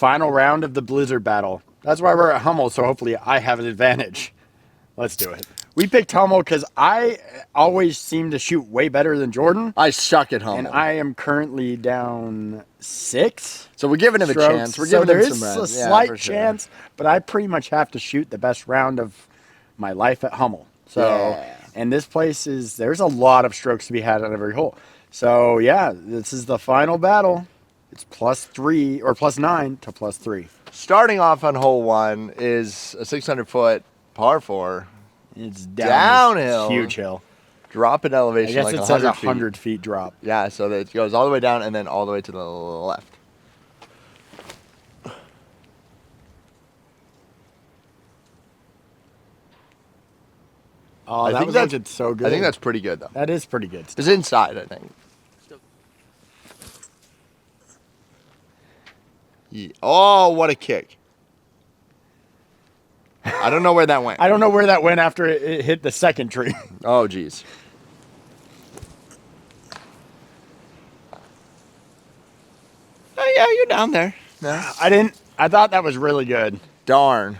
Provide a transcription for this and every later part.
final round of the Blizzard battle. That's why we're at Hummel, so hopefully I have an advantage. Let's do it. We picked Hummel because I always seem to shoot way better than Jordan. I suck at Hummel. And I am currently down 6. So we're giving him a strokes. chance. We're so giving there him is some a runs. slight for sure. chance, but I pretty much have to shoot the best round of my life at Hummel. So, Yeah. and this place there's a lot of strokes to be had on every hole. So yeah, this is the final battle. It's +3 or +9 to +3. Starting off on hole 1 is a 600-foot par 4. It's Downhill. this huge hill. Drop in I elevation guess like it says 100 feet. 100 feet drop. Yeah, so that it goes all the way down and then all the way to the left. Oh, I that think was that's- looking so good. I think that's pretty good, though. that is pretty good. It's inside, I think. Yeah. Oh, what a kick. I don't know where that went. I don't know where that went after it hit the second tree. Oh, geez. Oh, yeah, you're down there. No. I thought that was really good. Darn.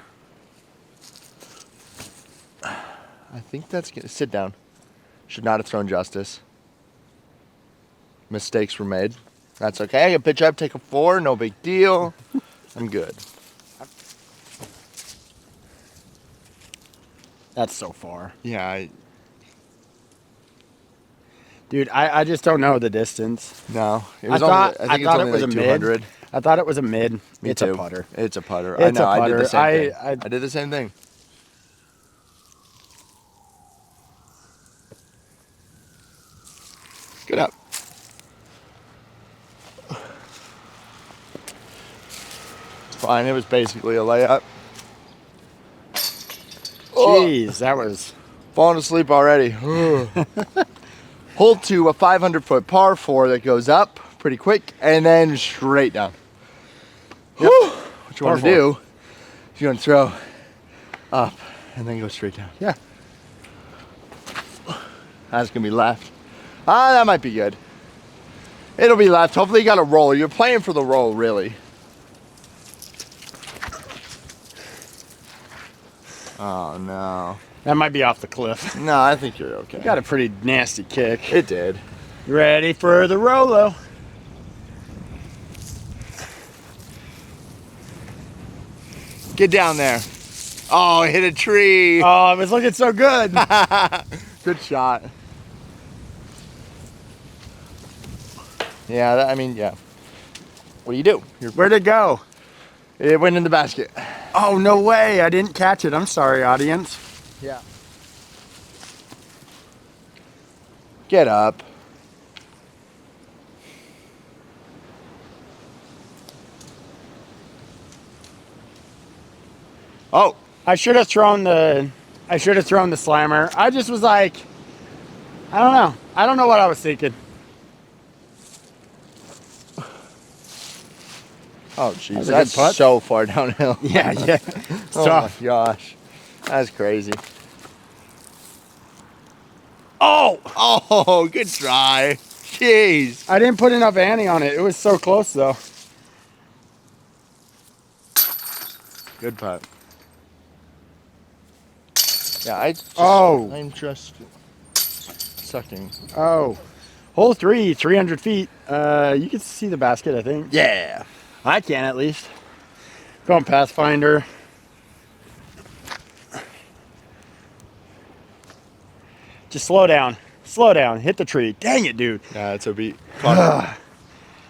I think that's good. Sit down. Should not have thrown justice. Mistakes were made. That's okay. I can pitch up, take a 4, no big deal. I'm good. That's so far. Yeah, Dude, I just don't know the distance. no. It I was thought, only, I think thought it's it only was like a 200. mid. I thought it was a mid. Me It's too. a putter. It's a putter. It's I know. a I did the putter. same thing. I I did the same thing. Get up. It's fine. It was basically a layup. Jeez, that was... Falling asleep already. Hole 2, a 500-foot par 4 that goes up pretty quick and then straight down. Yep. What you Par want to do is you want to throw up and then go straight down. Yeah. That's going to be left. That might be good. It'll be left. Hopefully you got a roll. You're playing for the roll, really. Oh, no. That might be off the cliff. No, I think you're okay. Got a pretty nasty kick. It did. Ready for the Rolo. Get down there. Oh, hit a tree. Oh, it was looking so good. Good shot. Yeah, I mean, yeah. What do you do? Where'd it go? It went in the basket. Oh, no way. I didn't catch it. I'm sorry, audience. Yeah. Get up. Oh, I should have thrown the slammer. I just was like, I don't know. I don't know what I was thinking. oh, jeez, That was a that's good putt. so far downhill. Yeah, yeah. It's Oh tough. my gosh, that's crazy. Oh! Oh, good try. Jeez. I didn't put enough ante on it. It was so close, though. Good putt. Yeah, I'm just sucking. Oh. Hole 3, 300 feet. You can see the basket, I think. Yeah. I can, at least. Going Pathfinder. Just slow down. Slow down. Hit the tree. Dang it, dude. Yeah, it's a beat.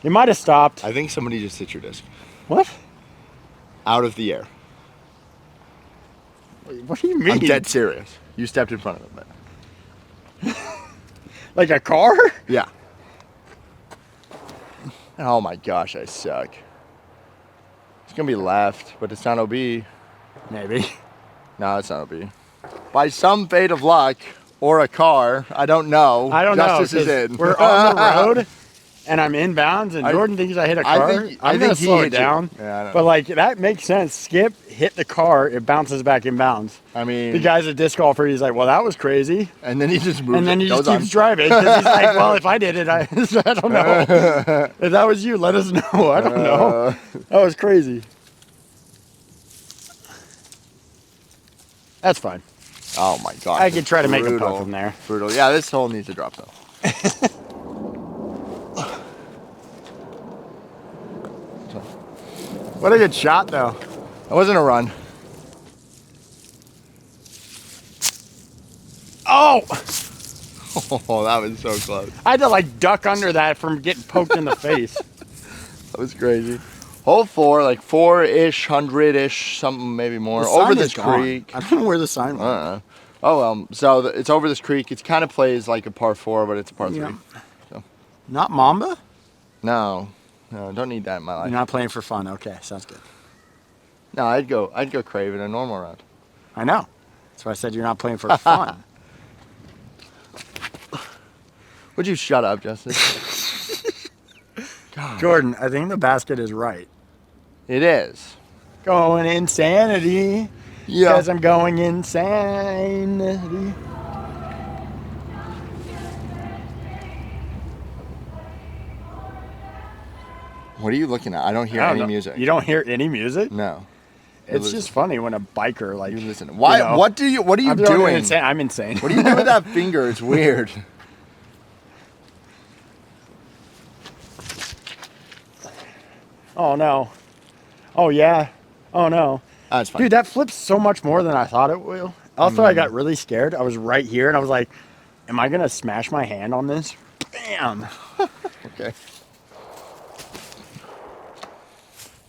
You might have stopped. I think somebody just hit your disc What? out of the air. What do you mean? I'm dead serious. You stepped in front of it. Like a car? Yeah. Oh my gosh, I suck. It's gonna be left, but it's not OB. Maybe. No, it's not OB. By some fate of luck or a car, I don't know. I don't Justice know. is 'Cause in. We're on the road, and I'm inbounds, and Jordan thinks I hit a I car, think I'm gonna he slow it hit you. down. Yeah, I know. But like that makes sense. Skip hit the car, it bounces back inbounds. I mean, The guy's a disc golfer. He's like, well, that was crazy. and then he just moves. And then he just goes on. keeps driving because he's like, well, if I did it, I don't know. If that was you, let us know. I don't know. That was crazy. That's fine. Oh my god. I could try to make a brutal. putt from there. Brutal. Yeah, this hole needs to drop though. What a good shot, though. That wasn't a run. Oh! Oh, that was so close. I had to like duck under that from getting poked in the face. That was crazy. Hole 4, like 4-ish, 100-ish, something maybe more. The Over sign this is gone. creek. I don't know where the sign went. Oh, so it's over this creek. It kind of plays like a par 4, but it's a par 3. Yeah. So. Not Mamba? No, don't need that in my life. You're not playing for fun. Okay, sounds good. No, I'd go Craven a normal round. I know. That's why I said you're not playing for fun. Would you shut up, Justin? Jordan, I think the basket is right. It is. Going insanity. Yeah. Because I'm going insanity. What are you looking at? I don't hear I don't any know. music. You don't hear any music? No. It's just funny when a biker like. You listen. Why? You know, what are you I'm doing? insane. I'm insane. What do you do with that finger? It's weird. Oh no. Oh yeah. Oh no. That's fine. Dude, that flips so much more than I thought it will. Also, I got really scared. I was right here and I was like, am I going to smash my hand on this? Bam. Okay.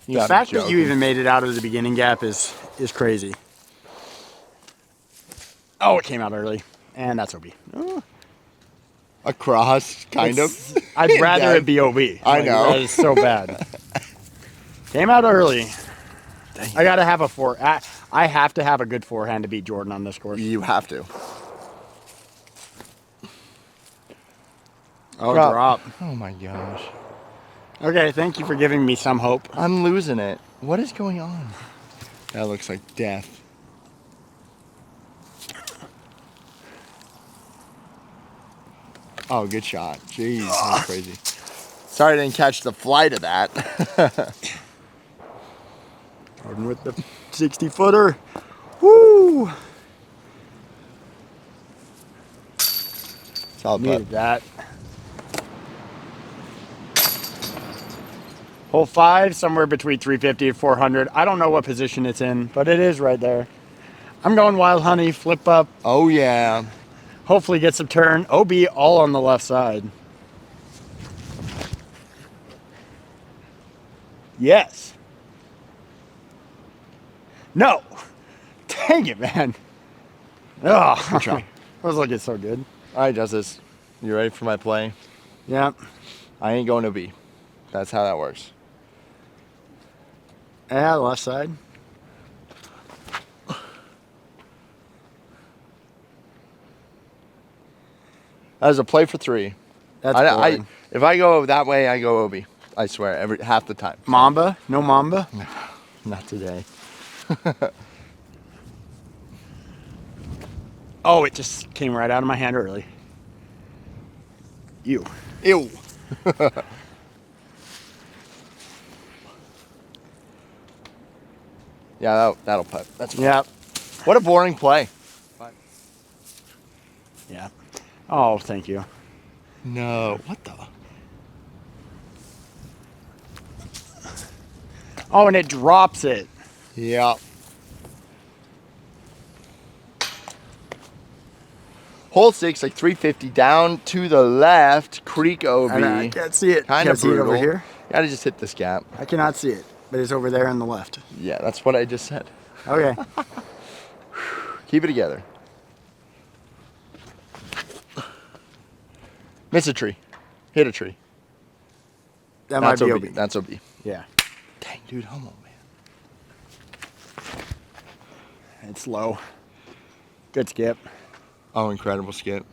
The fact that you even made it out of the beginning gap is crazy. Oh, it came out early. And that's OB. Oh, Across, kind of. I'd rather Yeah. it be OB. I know. That is so bad. Came out early. I got to have a I have to have a good forehand to beat Jordan on this course. You have to. Oh, drop. Oh my gosh. Okay, thank you for giving me some hope. I'm losing it. What is going on? That looks like death. Oh, good shot. Jeez, that's crazy. Sorry I didn't catch the flight of that. Jordan with the 60-footer. Woo! Solid Needed putt. that. Hole 5, somewhere between 350 and 400. I don't know what position it's in, but it is right there. I'm going Wild Honey, flip up, Oh yeah. hopefully get some turn. OB all on the left side. Yes. No. Dang it, man. Oh, Good try. I was looking so good. All right, Justice. You ready for my play? Yeah. I ain't going to B. That's how that works. Yeah, left side. That was a play for 3. That's I, boring. if I go that way, I go OB. I swear, half the time. Mamba? No Mamba? Not today. Oh, it just came right out of my hand early. You. Ew. Yeah, that'll putt. That's fine. Yeah. What a boring play. Yeah. Oh, thank you. No. What the? Oh, and it drops it. Yeah. Hole 6, like 350 down to the left. Creek OB. I can't see it. Kind Can't of see it brutal. over here. Gotta just hit this gap. I cannot see it, but it's over there on the left. Yeah, that's what I just said. Okay. Keep it together. Miss a tree. Hit a tree. That That's might be OB. OB. That's OB. Yeah. Dang, dude, come on, man. It's low. Good skip. Oh, incredible skip.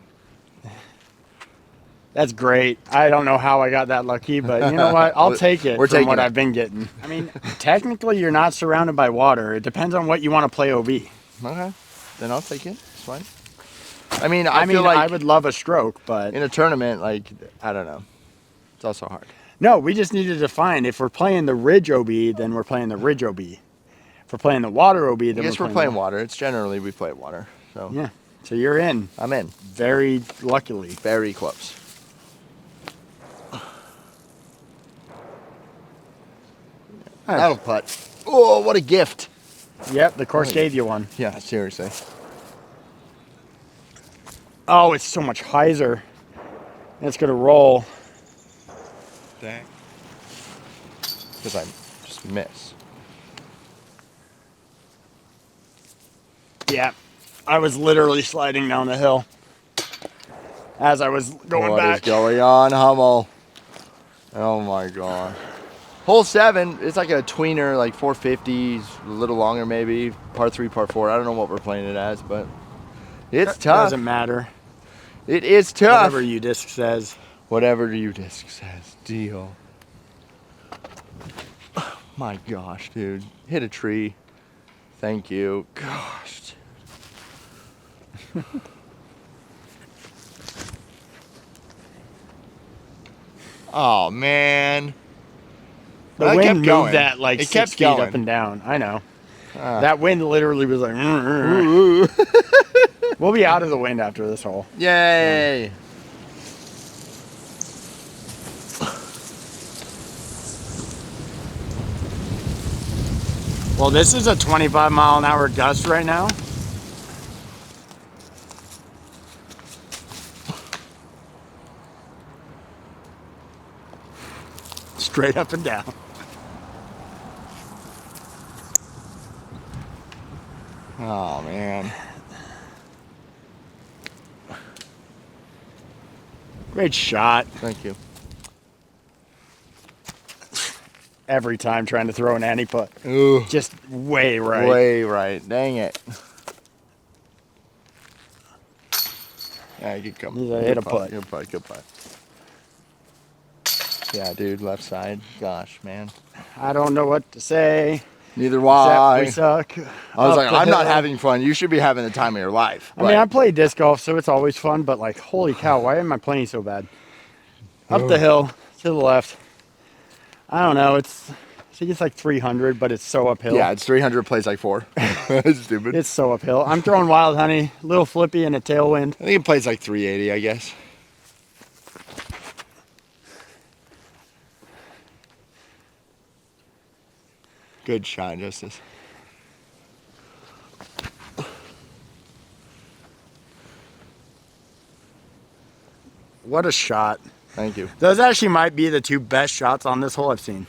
That's great. I don't know how I got that lucky, but you know what? I'll take it We're from taking what it. I've been getting. I mean, technically, you're not surrounded by water. It depends on what you want to play OB. Okay, then I'll take it. It's fine. I mean, I feel mean, like I would love a stroke, but in a tournament, like, I don't know. It's also hard. no, we just need to define if we're playing the Ridge OB, then we're playing the Ridge OB. If we're playing the Water OB, then I guess we're playing playing the... water. It's generally we play water. So Yeah, so you're in I'm in. very luckily. Very close. That'll putt. Oh, what a gift. Yep, the course Oh, gave you one. Yeah, seriously. Oh, it's so much hyzer. It's gonna roll. Dang. Because I just miss. Yeah, I was literally sliding down the hill as I was going What is back. going on, Hummel? Oh my god. Hole 7, it's like a tweener, like 450s, a little longer maybe. Par 3, par 4. I don't know what we're playing it as, but it's tough. Doesn't matter. It is tough. Whatever you disc says. Whatever you disc says. Deal. My gosh, dude. Hit a tree. Thank you. Gosh, dude. Oh, man. The Well, it wind kept moved going. that like It 6 kept feet going. up and down. I know. Ah. That wind literally was like. Ooh. We'll be out of the wind after this hole. Yay. Well, this is a 25-mile-an-hour gust right now. Straight up and down. Oh, man. Great shot. Thank you. Every time trying to throw an anti putt. Ooh. Just way right. Way right. Dang it. Yeah, you can come. He's a hit a putt. Good putt. Good putt. Yeah, dude. Left side. Gosh, man. I don't know what to say. Neither Except why. we suck. I was Up like, the I'm not hill. having fun. You should be having the time of your life. I mean, I play disc golf, so it's always fun, but like, holy cow, why am I playing so bad? Up the hill, to the left. I don't know, I think it's like 300, but it's so uphill. Yeah, it's 300 plays like 4. It's stupid. It's so uphill. I'm throwing wild honey, little flippy and a tailwind. I think it plays like 380, I guess. Good shot, Justice. What a shot. Thank you. Those actually might be the two best shots on this hole I've seen.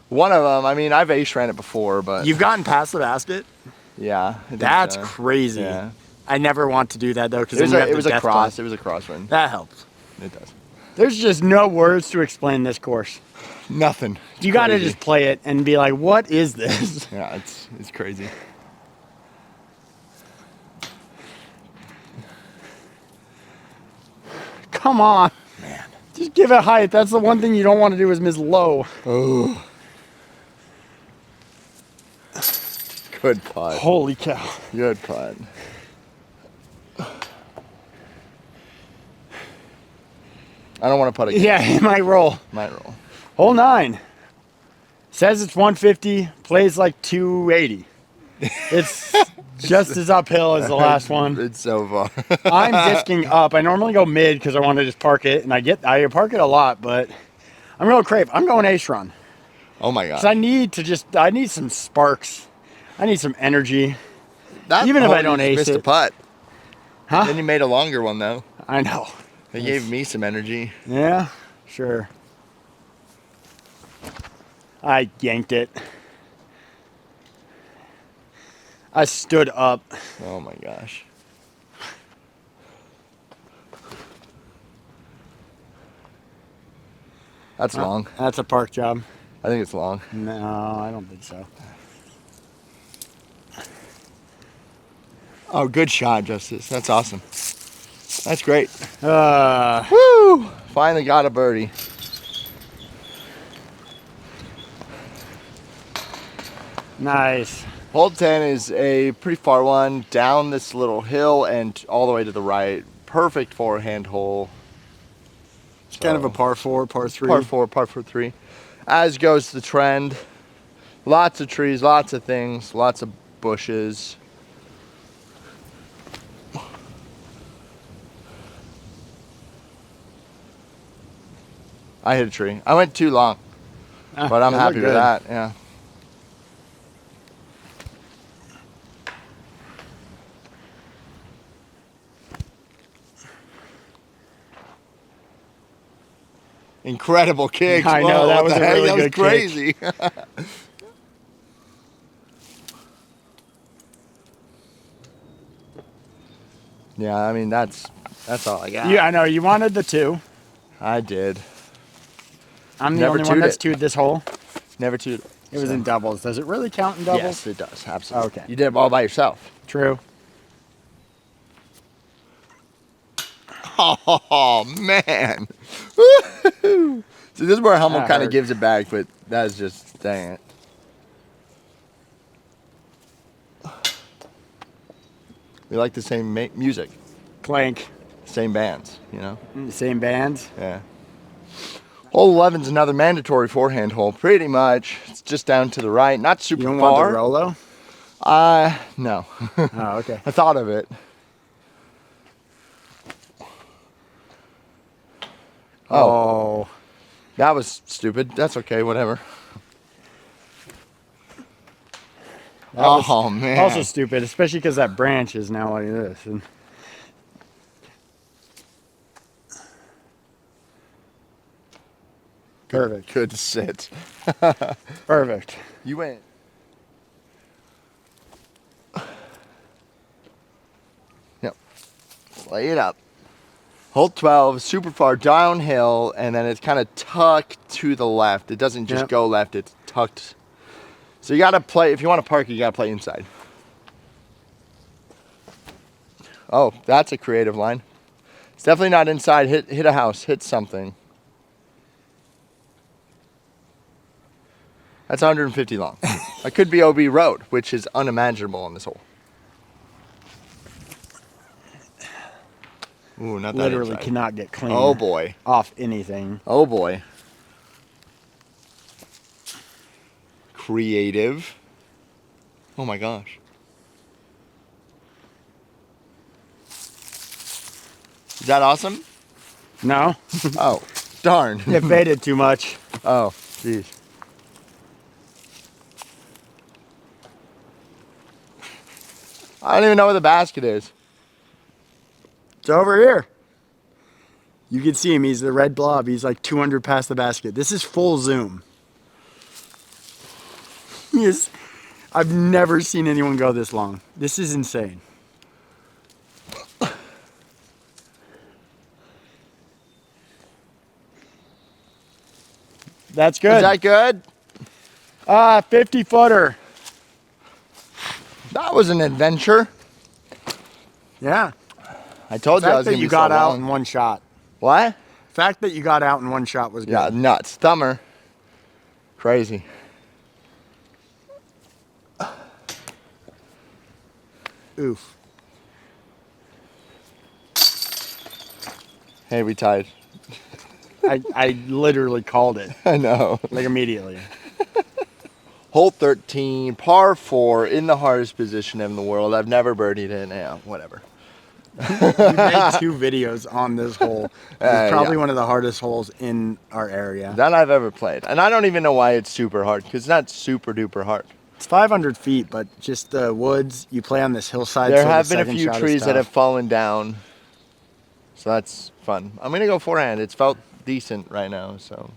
One of them, I mean, I've ace ran it before, but You've gotten past the basket? yeah. I think That's so. crazy. Yeah. I never want to do that though, because It was a cross. It was a cross run. That helps. It does. There's just no words to explain this course. Nothing. It's You got to crazy. just play it and be like, what is this? Yeah, it's crazy. Come on. Man. Just give it height. That's the one thing you don't want to do is miss low. Oh. Good putt. Holy cow. Good putt. I don't want to putt again. Yeah, it might roll. Might roll. Hole 9. Says it's 150, plays like 280. It's just as uphill as the last one. It's so far. I'm disking up. I normally go mid because I want to just park it, and I park it a lot, but I'm going crave. I'm going ace run. Oh my Because god. I need some sparks. I need some energy. That even if hole I don't you ace missed a it. putt. Huh? Then you made a longer one though. I know. They gave me some energy. Yeah, sure. I yanked it. I stood up. Oh my gosh. That's long. That's a park job. I think it's long. No, I don't think so. Oh, good shot, Justice. That's awesome. That's great. Uh, Woo! Finally got a birdie. Nice. Hole 10 is a pretty far one, down this little hill and all the way to the right. Perfect forehand hole. It's kind of a par 4, par 3. Par 4, par 3. As goes the trend. Lots of trees, lots of things, lots of bushes. I hit a tree. I went too long, but I'm It happy looked with good. that. Yeah. Incredible kick. I know, Whoa, that what was the a heck? really That was good kick. crazy. Yeah, I mean that's all I got. Yeah, I know. You wanted the 2. I did. I'm the Never only one two'd that's it. 2'd this hole. Never to. It was in doubles. Does it really count in doubles? Yes, it does. Absolutely. Okay. You did it all by yourself. True. Oh man. Woo-hoo. So this is where Hummel That kind of hurt. gives it back, but that's just dang it. We like the same music, Clank. same bands, you know. Same bands. Yeah. Hole 11's another mandatory forehand hole, pretty much. It's just down to the right, not super You don't far. want the Rolo? No. Oh, okay. I thought of it. Oh. That was stupid. That's okay, whatever. That was Oh man. Also stupid, especially because that branch is now like this. And perfect. Good sit. Perfect. You went. Yep. Lay it up. Hole 12, super far downhill, and then it's kind of tucked to the left. It doesn't just Yep. go left, it's tucked. So you got to play, if you want to park, you got to play inside. Oh, that's a creative line. It's definitely not inside. Hit a house, hit something. That's 150 long. That could be OB Road, which is unimaginable on this hole. Ooh, not that Literally inside. cannot get clean Oh boy. off anything. Oh boy. Creative. Oh my gosh. Is that awesome? No? Oh, darn. It faded too much. Oh, jeez. I don't even know where the basket is. It's over here. You can see him. He's the red blob. He's like 200 past the basket. This is full zoom. Yes. I've never seen anyone go this long. This is insane. That's good. Is that good? 50 footer. That was an adventure. Yeah. I told you I Fact was that going to you be got so out long. in one shot. What? Fact that you got out in one shot was good. Yeah, nuts. Thumber. Crazy. Oof. Hey, we tied. I literally called it I know. like immediately. Hole 13, par 4, in the hardest position in the world. I've never birdied it. Yeah, whatever. You made 2 videos on this hole. It's probably yeah. one of the hardest holes in our area. That I've ever played. And I don't even know why it's super hard, because it's not super duper hard. It's 500 feet, but just the woods. You play on this hillside. There so have the been a second few shot is trees that tough. have fallen down. So that's fun. I'm going to go forehand. It's felt decent right now, so.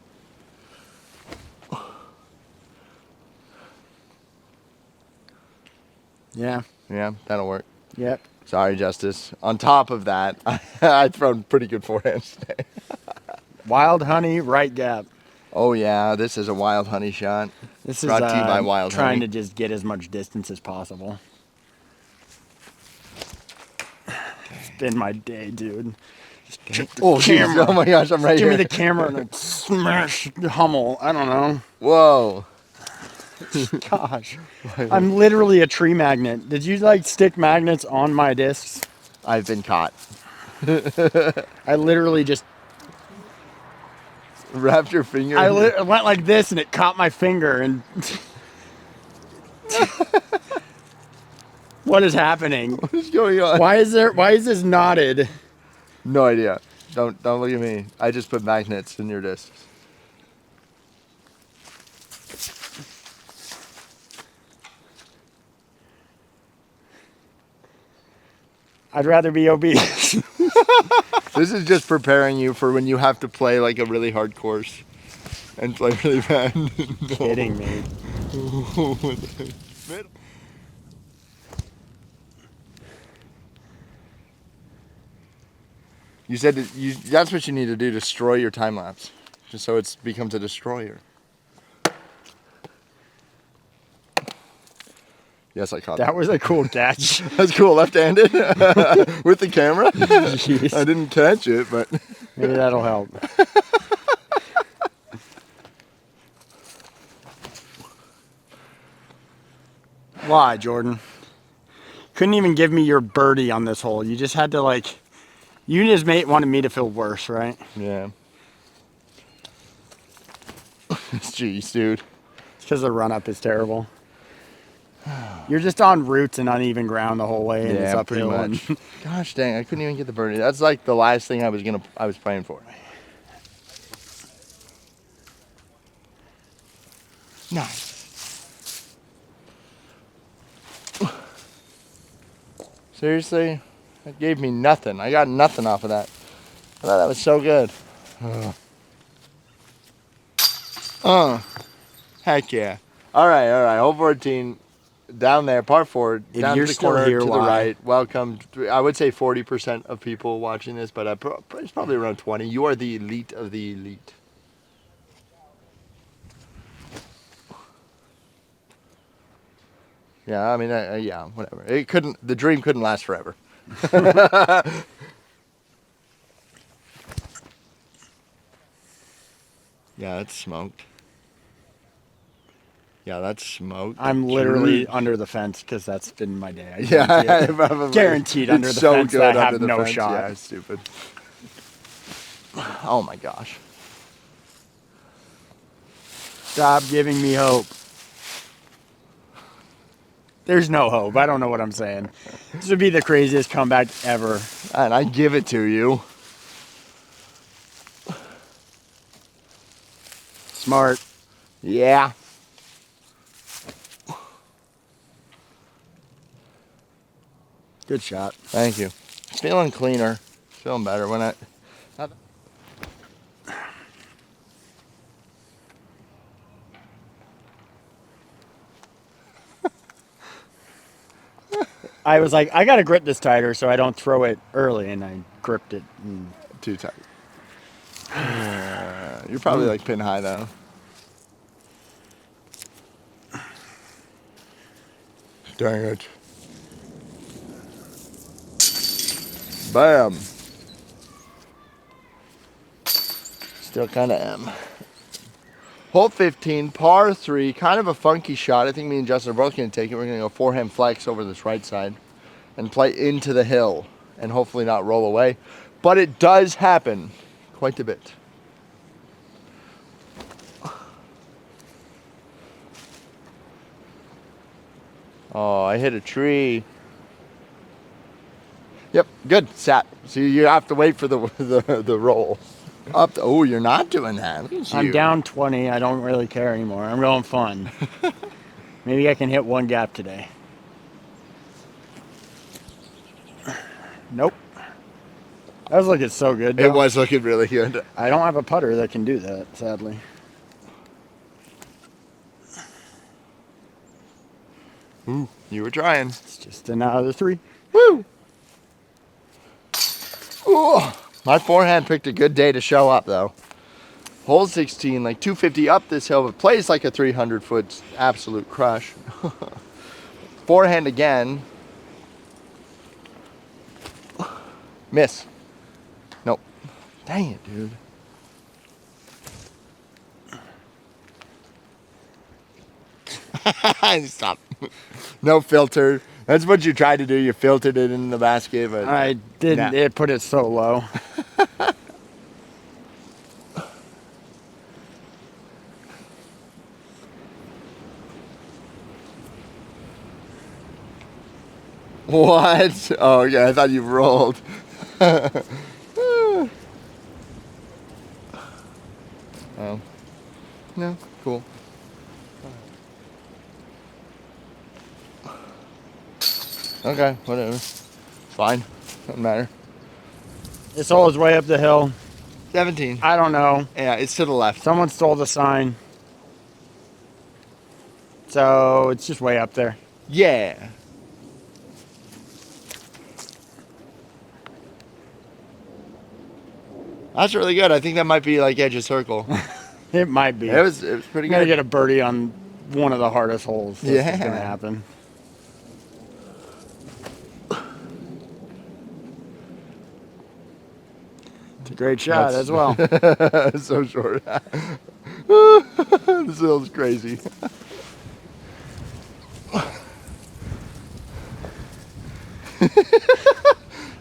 Yeah. Yeah, that'll work. Yep. Sorry, Justice. On top of that, I've thrown pretty good forehands today. Wild honey, right gap. Oh yeah, this is a wild honey shot. This is Brought to you by Wild trying Honey. to just get as much distance as possible. It's been my day, dude. Chip the Oh, geez. camera. Oh my gosh, I'm right Give here. me the camera and then smash the Hummel. I don't know. Whoa. Gosh. I'm literally a tree magnet. Did you like stick magnets on my discs? I've been caught. I literally just, Wrapped your finger. I went like this and it caught my finger and. What is happening? What's going on? Why is this knotted? No idea. Don't look at me. I just put magnets in your discs. I'd rather be obese. This is just preparing you for when you have to play like a really hard course and play really bad. Kidding me. You said that's what you need to do, destroy your time lapse. Just so it becomes a destroyer. Yes, I caught That was a cool catch. That's cool, left-handed with the camera. Jeez. I didn't catch it, but Maybe that'll help. Why, Jordan? Couldn't even give me your birdie on this hole. You just had to like, you just wanted me to feel worse, right? yeah. Jeez, dude. It's because the run up is terrible. You're just on roots and uneven ground the whole way, and it's Yeah, pretty uphill. much. And Gosh dang, I couldn't even get the birdie. That's like the last thing I was playing for. Nice. Seriously? That gave me nothing. I got nothing off of that. I thought that was so good. Heck yeah. All right. Hole 14, down there, par 4, If down you're to the still corner here, to the why? right. Welcome. I would say 40% of people watching this, but it's probably around 20. You are the elite of the elite. Yeah, I mean, yeah, whatever. The dream couldn't last forever. Yeah, that's smoked. Yeah, that's smoked. I'm literally Jeez. under the fence because that's been my day. I Yeah, guarantee it. probably. Guaranteed under It's the so fence good that I under have the no fence. shot. Yeah, it's stupid. Oh my gosh. Stop giving me hope. There's no hope. I don't know what I'm saying. This would be the craziest comeback ever. And I give it to you. Smart. Yeah. Good shot. Thank you. Feeling cleaner. Feeling better when I was like, I gotta grip this tighter so I don't throw it early, and I gripped it. And too tight. You're probably like pin high though. Dang it. Bam. Still kind of am. Hole 15, par 3, kind of a funky shot. I think me and Justin are both going to take it. We're going to go forehand flex over this right side and play into the hill and hopefully not roll away. But it does happen quite a bit. Oh, I hit a tree. Yep, good, sat. So you have to wait for the roll. Oh, you're not doing that. Look at I'm you. down 20. I don't really care anymore. I'm going fun. Maybe I can hit one gap today. Nope. That was looking so good. It though. was looking really good. I don't have a putter that can do that, sadly. Ooh, you were trying. It's just another 3. Woo! Ooh, my forehand picked a good day to show up though. Hole 16, like 250 up this hill, but plays like a 300-foot absolute crush. Forehand again. Miss. Nope. Dang it, dude. Stop. No filter. That's what you tried to do. You filtered it in the basket, but I didn't. Nah. It put it so low. What? Oh, yeah, I thought you rolled. Oh. No, cool. Okay, whatever. Fine. Doesn't matter. This hole is way up the hill. 17. I don't know. Yeah, it's to the left. Someone stole the sign. So it's just way up there. Yeah. That's really good. I think that might be like edge of circle. It might be. It was pretty I'm gonna good. get a birdie on one of the hardest holes. This is gonna Yeah. happen. It's a great shot That's- as well. So short. This hill's crazy.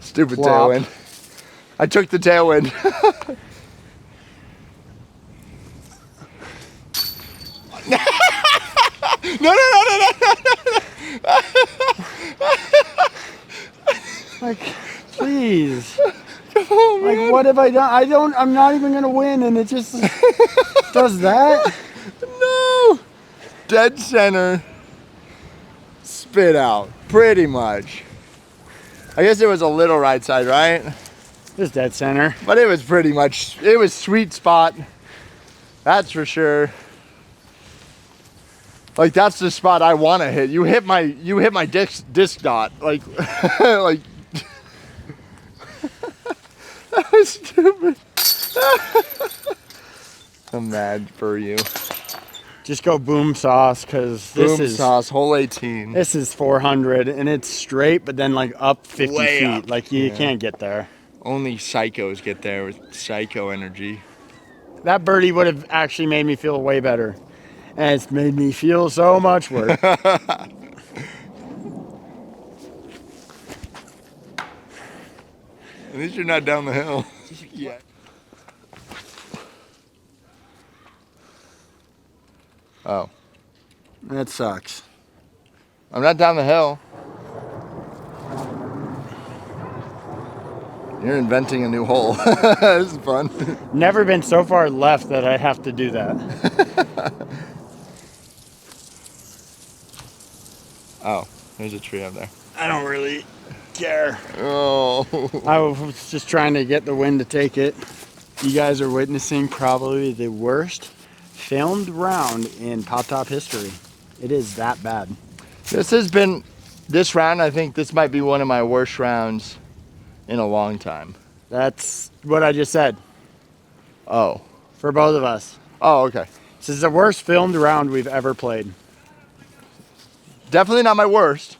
Stupid Flop. tailwind. I took the tailwind. No. Like, please. Oh, man. Like, what have I done? I'm not even gonna win, and it just does that. No. Dead center. Spit out. Pretty much. I guess it was a little right side, right? Just dead center. But it was pretty much, it was sweet spot. That's for sure. Like, that's the spot I want to hit. You hit my disc dot. Like, like, that was stupid. I'm mad for you. Just go boom sauce, cause Boom sauce, hole 18. this is 400, and it's straight, but then like up 50 Way feet. up. Like you Yeah. can't get there. Only psychos get there with psycho energy. That birdie would have actually made me feel way better, and it's made me feel so much worse. At least you're not down the hill. Yeah. Oh, That sucks. I'm not down the hill. You're inventing a new hole. This is fun. Never been so far left that I have to do that. Oh, there's a tree up there. I don't really care. Oh. I was just trying to get the wind to take it. You guys are witnessing probably the worst filmed round in Pop Top history. It is that bad. This round, I think this might be one of my worst rounds in a long time. That's what I just said Oh. for both of us. Oh, okay. This is the worst filmed round we've ever played. Definitely not my worst.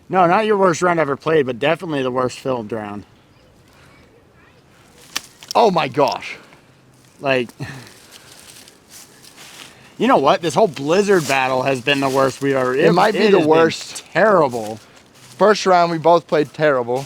No, not your worst round ever played, but definitely the worst filmed round. Oh my gosh. Like, you know what? This whole Blizzard battle has been the worst we've ever. It might be the has been worst. Terrible. First round, we both played terrible.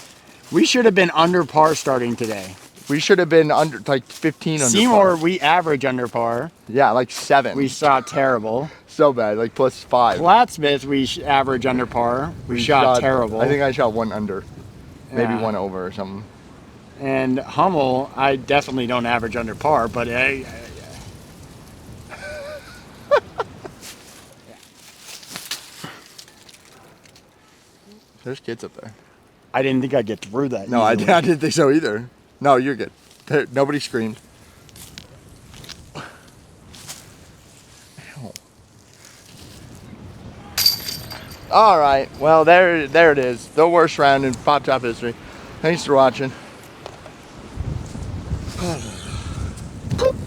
We should have been under par starting today. We should have been under, like 15 under Seymour, par. we average under par. Yeah, like 7. We shot terrible. So bad, like +5. Plattsmith, we average under par. We shot terrible. I think I shot 1 under. Maybe Yeah. 1 over or something. And Hummel, I definitely don't average under par, but There's kids up there. I didn't think I'd get through that. No, I easily. didn't think so either. No, you're good. Nobody screamed. Ow. All right. Well, there it is. The worst round in Pop Top history. Thanks for watching.